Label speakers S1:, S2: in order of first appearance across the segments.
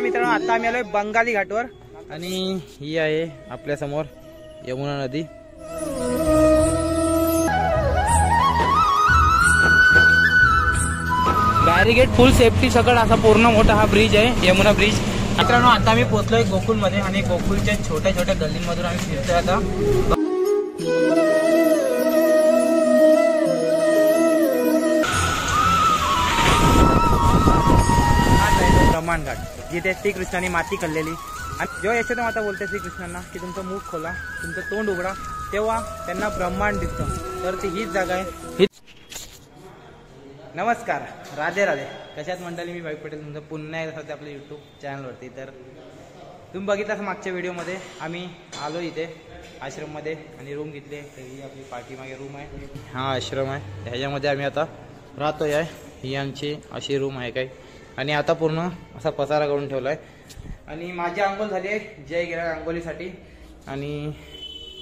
S1: मित्रांनो आता आम्ही आलोय बंगाली घाटवर आणि ही आहे आपल्या समोर यमुना नदी। बॅरिगेट फुल सेफ्टी सकट असा पूर्ण मोठा हा ब्रिज आहे यमुना ब्रिज। मित्रांनो आता आम्ही पोहोचलोय गोकुल मध्ये आणि गोकुलच्या छोट्या छोट्या गल्लींमधून आम्ही फिरतोय आता। ब्रह्मांड घाट जिथे श्रीकृष्णाने माती खाल्लेली आणि जेव्हा यशोदा माता बोलते श्रीकृष्णांना की तुमचं मुख खोला, तुमचं तोंड उघडा, तेव्हा त्यांना ब्रह्मांड दिसतं। तर ती हीच जागा आहे। नमस्कार, राधे राधे। कशात मंडळी, मी भाई पटेल तुमचं पुन्हा एकदा सध्या आपल्या यूट्यूब चॅनलवरती। तर तुम्ही बघितलास मागच्या व्हिडिओमध्ये आम्ही आलो इथे आश्रममध्ये आणि रूम घेतली। ही आपली पाठीमागे रूम आहे, हा आश्रम आहे, ह्याच्यामध्ये आम्ही आता राहतोय आहे। ही आमची अशी रूम आहे काय आणि आता पूर्ण असा पसारा करून ठेवला आहे आणि माझी आंघोळ झाली आहे जय गेला आंघोळीसाठी आणि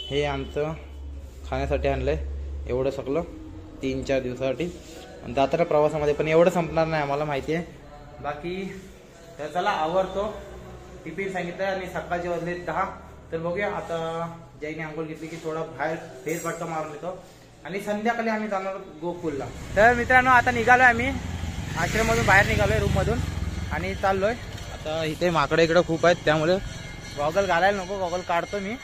S1: हे आमचं खाण्यासाठी आणलं आहे एवढं सगळं 3-4 दिवसासाठी। जाताना प्रवासामध्ये पण एवढं संपणार नाही आम्हाला माहिती आहे। बाकी तर चला आवरतो, टिफिन सांगितलं आणि सकाळचे वाजले 10। तर बघूया आता जयने आंघोळ घेतली की थोडा बाहेर फेरफटका मारून येतो आणि संध्याकाळी आम्ही जाणार गोकुलला। तर मित्रांनो आता निघालोय आम्ही आश्रममधून, बाहेर निघालोय रूममधून आणि चाललोय आता। इथे माकडे इकडे खूप आहेत त्यामुळे गॉगल घालायला नको, गॉगल काढतो मी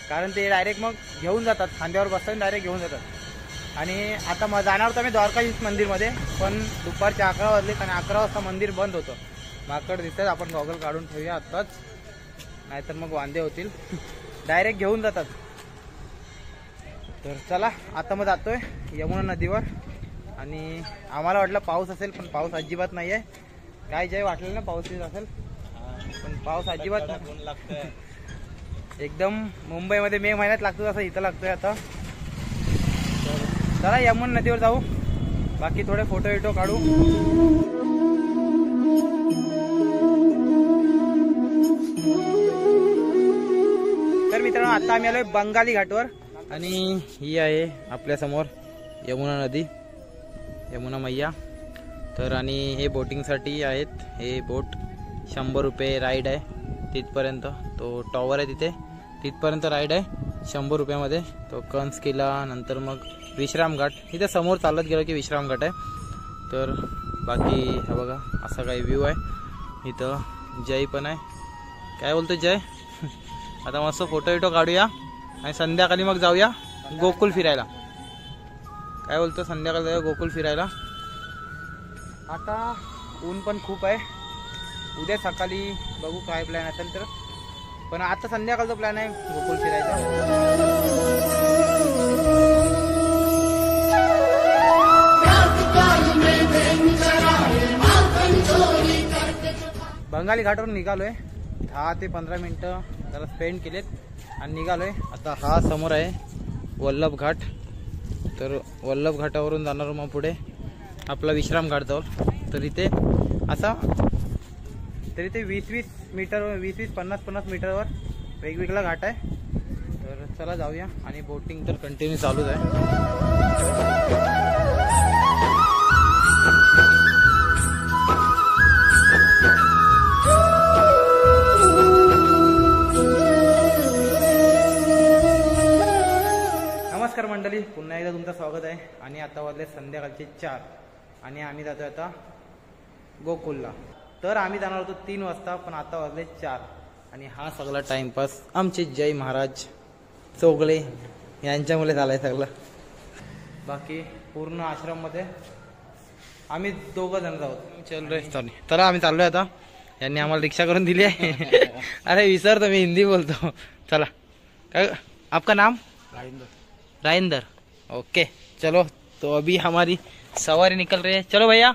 S1: कारण ते डायरेक्ट मग घेऊन जातात, खांद्यावर बसतात डायरेक्ट घेऊन जातात। आणि आता मग जाणार होतो मी द्वारकाधीश मंदिरमध्ये, पण दुपारचे 11 वाजले आणि 11 वाजता मंदिर बंद होतं। माकड दिसतात, आपण गॉगल काढून ठेवूया आत्ताच, नाहीतर मग वांदे होतील डायरेक्ट घेऊन जातात। तर चला आता मग जातोय यमुना नदीवर आणि आम्हाला वाटलं पाऊस असेल पण पाऊस अजिबात नाही आहे। काय जय वाटलं ना पाऊस असेल पण पाऊस अजिबात नाही, एकदम मुंबईमध्ये मे महिन्यात लागतो तसं इथं लागतोय आता। तर चला यमुना नदीवर जाऊ, बाकी थोडे फोटो विटो काढू। तर मित्रांनो आता आम्ही आलोय बंगाली घाटवर आणि ही आहे आपल्या समोर यमुना नदी, यमुना मैया। तर आणि हे बोटिंगसाठी आहेत, हे बोट 100 रुपये राईड आहे तिथपर्यंत, तो टॉवर आहे तिथे तिथपर्यंत राईड आहे 100 रुपयामध्ये। तो कंस किल्ला, नंतर मग विश्राम घाट, इथे समोर चालत गेलं की विश्राम घाट आहे। तर बाकी हा बघा असा काही व्ह्यू आहे। इथं जय पण आहे, काय बोलतो जय आता मस्त फोटो विटो काढूया आणि संध्याकाळी मग जाऊया गोकुल फिरायला। काय बोलतो संध्याकाळी जाऊया गोकुल फिरायला। आता ऊन पण खूप आहे, उद्या सकाळी बघू काय प्लॅन असेल तर, पण आता संध्याकाळचा प्लॅन आहे गोकुल फिरायचा। बंगाली घाटावर निघालोय, 10 ते 15 मिनिटं त्याला स्पेंड केलेत आणि निघालोय आता। हा समोर आहे वल्लभ घाट, तर वल्लभ घाटावरून जाणार मग पुढे आपला विश्राम घाट जाऊ। तर इथे असा तर इथे 20-20 मीटर 20-20 50-50 मीटरवर वेगवेगळा घाट आहे। तर चला जाऊया आणि बोटिंग तर कंटिन्यू चालूच आहे। नमस्कार मंडळी, पुन्हा एकदा तुमचं स्वागत आहे आणि आता वाजले संध्याकाळचे 4 आणि आम्ही जातोय आता गोकुलला। तर आम्ही जाणार होतो 3 वाजता पण आता वाजले 4 आणि हा सगळा टाइमपास आमचे जय महाराज चोगले यांच्यामुळे झालाय सगळं। बाकी पूर्ण आश्रममध्ये आम्ही 2 जण आहोत। चल रे तर आम्ही चाललोय आता, यांनी आम्हाला रिक्षा करून दिली आहे अरे विसरतो मी, हिंदी बोलतो। चला, काय आपका नाम? राइंदर। ओके चलो, तो अभी हमारी सवारी निकल रही है। चलो भैया,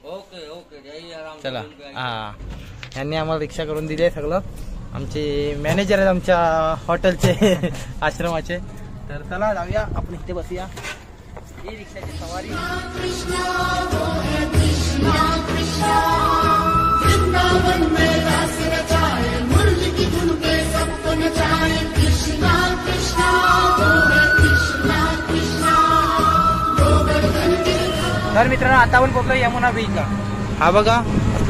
S2: ओके ओके जाइए आराम से।
S1: चला हाँ, यांनी आम्हाला रिक्षा करून दिली आहे सगळं, आमचे मॅनेजर आहेत आमच्या हॉटेलचे आश्रमाचे। तर चला जाऊया आपण, इथे बसूया। ही रिक्षाची सवारी तर मित्रांनो आता आपण पोहोचलो यमुना बीचला। हा बघा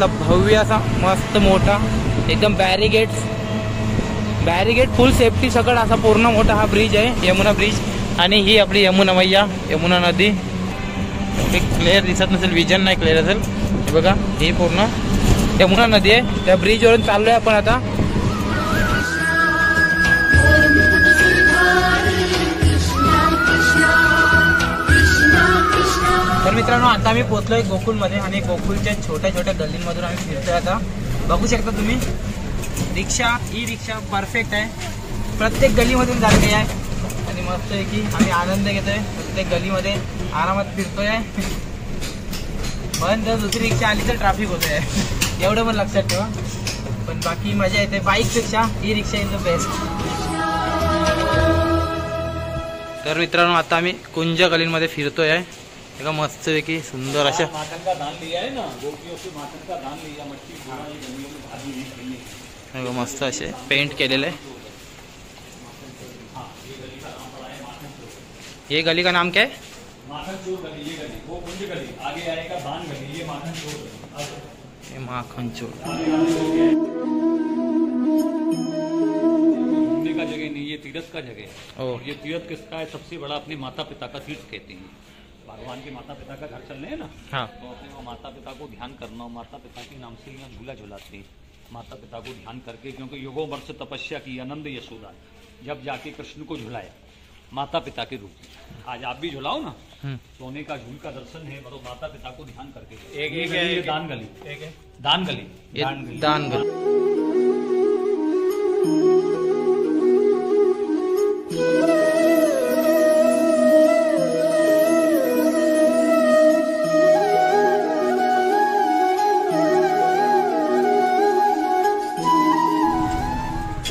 S1: कोकणातला भव्य असा मस्त मोठा एकदम बॅरिगेट फुल सेफ्टी सकट असा पूर्ण मोठा हा ब्रिज आहे, यमुना ब्रिज. आणि ही आपली यमुना मैया, यमुना नदी. क्लिअर दिसत नसेल, विजन नाही क्लिअर असेल. हे बघा, ही पूर्ण यमुना नदी आहे. त्या ब्रिजवरून चाललोय आपण आता. तर मित्रांनो, आता आम्ही पोहोचलोय गोकुलमध्ये आणि गोकुलच्या छोट्या छोट्या गल्लींमधून आम्ही फिरतोय. आता बघू शकता तुम्ही, रिक्षा ई रिक्षा परफेक्ट आहे, प्रत्येक गल्लीमधून झालेली आहे. आणि मस्त आहे की आम्ही आनंद घेतोय, प्रत्येक गल्लीमध्ये आरामात फिरतोय. पण जर दुसरी रिक्षा आली तर ट्रॅफिक होतोय, एवढं पण लक्षात ठेवा. पण बाकी मजा येते. बाईकपेक्षा e rickshaw is the best. तर मित्रांनो, आता आम्ही कुंज गल्लीमध्ये फिरतोय आहे. एका मस्त पैकी सुंदर अशा मस्त असे पेंट केलेले आहे. ये गली का नाम क्या है? माखनचोर गली. ये गली वो कुंज गली, आगे आएगा दान गली, ये माखनचोर. ये माखनचोर घूमने का जगह नहीं, ये तीर्थ का जगह है. और ये तीर्थ किसका है? सबसे बड़ा अपने माता पिता का तीर्थ कहते हैं. भगवान के माता पिता का घर चलने है ना. हाँ. तो अपने वो माता पिता को ध्यान करना, माता पिता के नाम से यहाँ झूला झुलाते हैं. माता पिता को ध्यान करके, क्योंकि युगों वर्ष तपस्या की आनंद यशोदा जब जाके कृष्ण को झुलाया माता पिता के रूप में. आज आप भी झुलाओ ना. सोने का झूल का दर्शन है, मतलब माता पिता को ध्यान करके. एक दान गली, एक है दान गली. दान गली.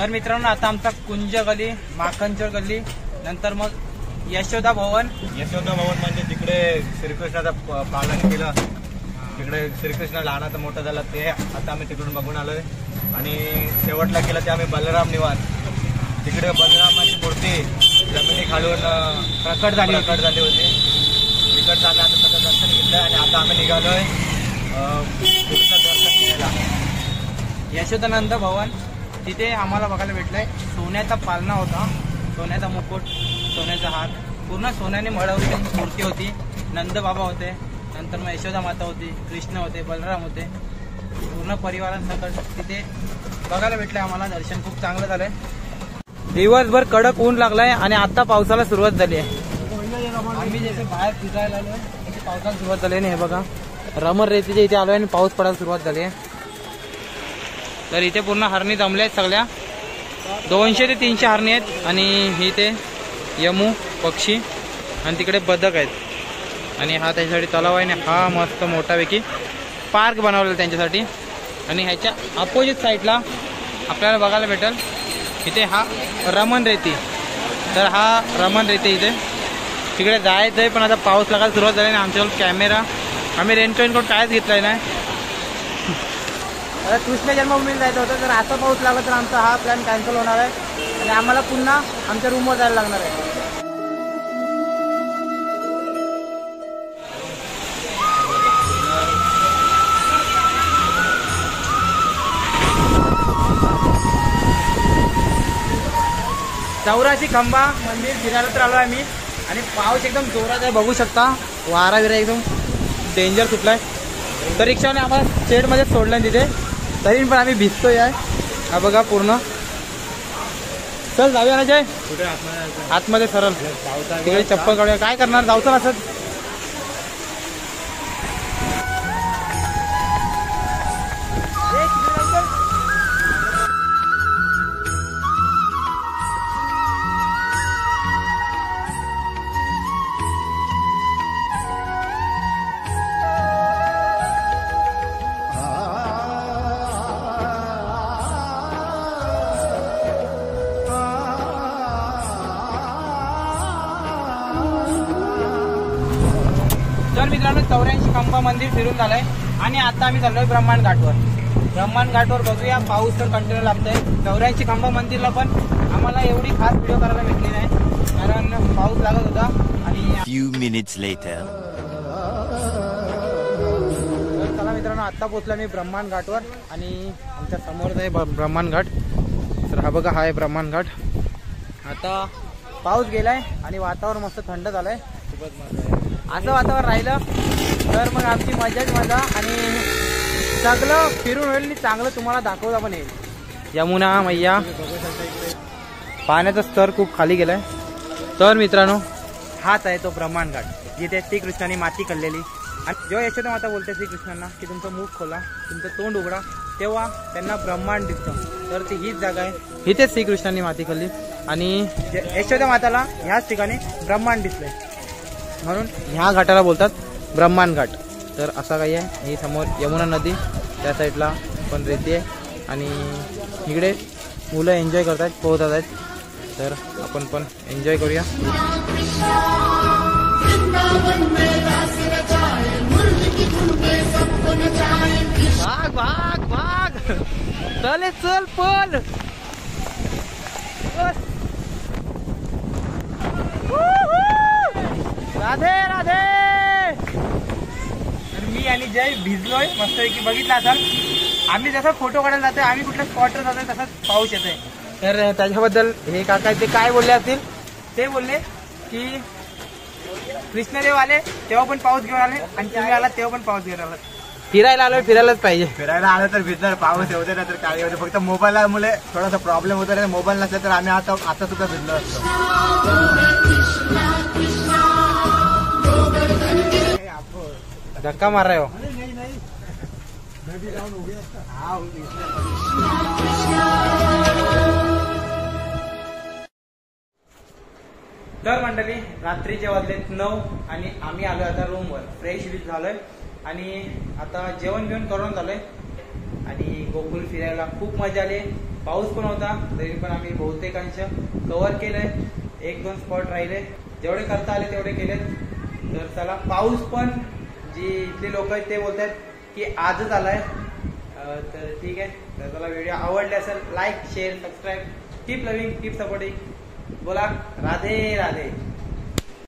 S1: तर मित्रांनो, आता आमचा कुंज गली, माखनचोर गल्ली, नंतर मग यशोदा भवन.
S3: यशोदा भवन म्हणजे तिकडे श्रीकृष्णाचं पालन केलं, तिकडे श्रीकृष्ण लहानाचा मोठा झाला ते आता आम्ही तिकडून बघून आलोय. आणि शेवटला केलं ते आम्ही बलराम निवास. तिकडे बलरामाची मूर्ती जमिनी खालून प्रकट झाली होती. तिकडचं आम्ही आता सगळं दर्शन घेतलं आणि आता आम्ही निघालोय पुढचं दर्शन घ्यायला.
S1: यशोदानंद भवन, तिथे आम्हाला बघायला भेटलंय सोन्याचा पालना होता, सोन्याचा मुकुट, सोन्याचा हात, पूर्ण सोन्याने मळवलेली मूर्ती होती. नंद बाबा होते, नंतर मग यशोदा माता होती, कृष्ण होते, बलराम होते, पूर्ण परिवारांसकट तिथे बघायला भेटलंय आम्हाला. दर्शन खूप चांगलं झालंय. दिवसभर कडक ऊन लागलाय आणि आता पावसाला सुरुवात झाली आहे. आम्ही जसे बाहेर फिरायला आलोय तशी पावसाला सुरुवात झाली आहे. हे बघा, रमण रेतीच्या इथे आलोय आणि पाऊस पडायला सुरुवात झाली आहे. तर इथे पूर्ण हरणी जमल्या आहेत सगळ्या, 200 ते 300 हरणी आहेत. आणि इथे यमू पक्षी आणि तिकडे बदक आहेत. आणि हा त्याच्यासाठी तलाव आहे आणि हा मस्त मोठापैकी पार्क बनवलेला त्यांच्यासाठी. आणि ह्याच्या अपोजिट साईडला आपल्याला बघायला भेटेल इथे हा रमण रेती. तर हा रमण रेती इथे तिकडे जायचं आहे, पण आता पाऊस लागायला सुरुवात झाली आणि आमच्याकडे कॅमेरा, आम्ही रेनकोट कायच घेतलाय नाही. आता कृष्ण जन्मभूमीला जायचं होतं, तर असा पाऊस लागला तर आमचा हा प्लॅन कॅन्सल होणार आहे आणि आम्हाला पुन्हा आमच्या रूमवर जायला लागणार आहे. चौराशी खंबा मंदिर फिरायला तर आलो आम्ही आणि पाऊस एकदम जोरात आहे, बघू शकता. वारा विरा एकदम डेंजर सुटलाय. तर रिक्षाने आम्हाला शेडमध्ये सोडलं तिथे, तरी पण आम्ही भिजतोय आहे. हा बघा पूर्ण. चल जाऊया ना जय, कुठे आतमध्ये सरळ तिकडे चप्पल काढूया. काय करणार, जाऊचं असत. तर मित्रांनो 84 खंबा मंदिर फिरून झालंय आणि आता आम्ही चाललोय ब्रह्मांड घाटवर. ब्रह्मांड घाटवर बघूया, पाऊस तर कंटिन्यू लागतोय. 84 खंबा मंदिरला पण आम्हाला एवढी खास व्हिडिओ करायला भेटली नाही, कारण पाऊस लागत होता. आणि
S4: few minutes later
S1: चला मित्रांनो, मित्रांनो आता पोहोचला मी ब्रह्मांड घाटवर आणि आमच्या समोरच आहे ब्रह्मांड घाट. तर हा बघा हा आहे ब्रह्मांड घाट. आता पाऊस गेलाय आणि वातावरण मस्त थंड झालंय. खूपच मजा आहे. असं वातावरण राहिलं तर मग आमची मजाच मजा आणि सगळं फिरून होईल आणि चांगलं तुम्हाला दाखवता पण येईल. यमुना मैया पाण्याचा स्तर खूप खाली गेलाय. तर मित्रांनो हाच आहे तो ब्रह्मांड घाट जिथे श्रीकृष्णाने माती खाल्लेली. आणि जेव्हा यशोदा माता बोलते श्रीकृष्णांना की तुमचं मुख खोला, तुमचं तोंड उघडा, तेव्हा त्यांना ब्रह्मांड दिसतं. तर ती हीच जागा आहे. इथेच श्रीकृष्णांनी माती खाल्ली आणि यशोदा माताला ह्याच ठिकाणी ब्रह्मांड दिसलंय म्हणून ह्या घाटाला बोलतात ब्रह्मांड घाट. तर असा काही आहे. ही समोर यमुना नदी, त्या साईडला पण रेती आहे आणि इकडे मुलं एन्जॉय करतात, पोहतात आहेत. तर आपण पण एन्जॉय करूया. भाग भाग भाग चले चल पण राधे राधे. तर मी आणि जय भिजलोय मस्तपैकी. बघितला असाल आम्ही जसं फोटो काढायला जातोय, आम्ही कुठल्या स्पॉटवर जातोय तसाच पाऊस येतोय. तर त्याच्याबद्दल हे काका ते काय बोलले असतील. ते बोलले की कृष्णदेव आले तेव्हा पण पाऊस घेऊन आले आणि तुम्ही आला तेव्हा पण पाऊस घेऊन आलात. फिरायला आलोय, फिरायलाच पाहिजे.
S3: फिरायला आलं तर भिजणार. पाऊस येऊ दे ना तर काय होते. फक्त मोबाईलमुळे थोडासा प्रॉब्लेम होतो रे. मोबाईल नसला तर आम्ही आता सुद्धा भिजलो असतो.
S1: धक्का मार रहे हो. तर मंडळी रात्रीचे वाजलेत 9 आणि आम्ही आलोय आता रूमवर. फ्रेश झालोय आणि आता जेवण बिवण करून झालोय आणि गोकुल फिरायला खूप मजा आली. पाऊस पण होता तरी पण आम्ही बहुतेकांश कव्हर केलंय. 1-2 स्पॉट राहिले, जेवढे करता आले तेवढे केलेत. तर चला पाऊस पण जी इथले लोक आहेत ते बोलतात की आजच आलाय. तर ठीक आहे. तर चला व्हिडिओ आवडले असेल like share subscribe. Keep loving keep supporting. बोला राधे राधे.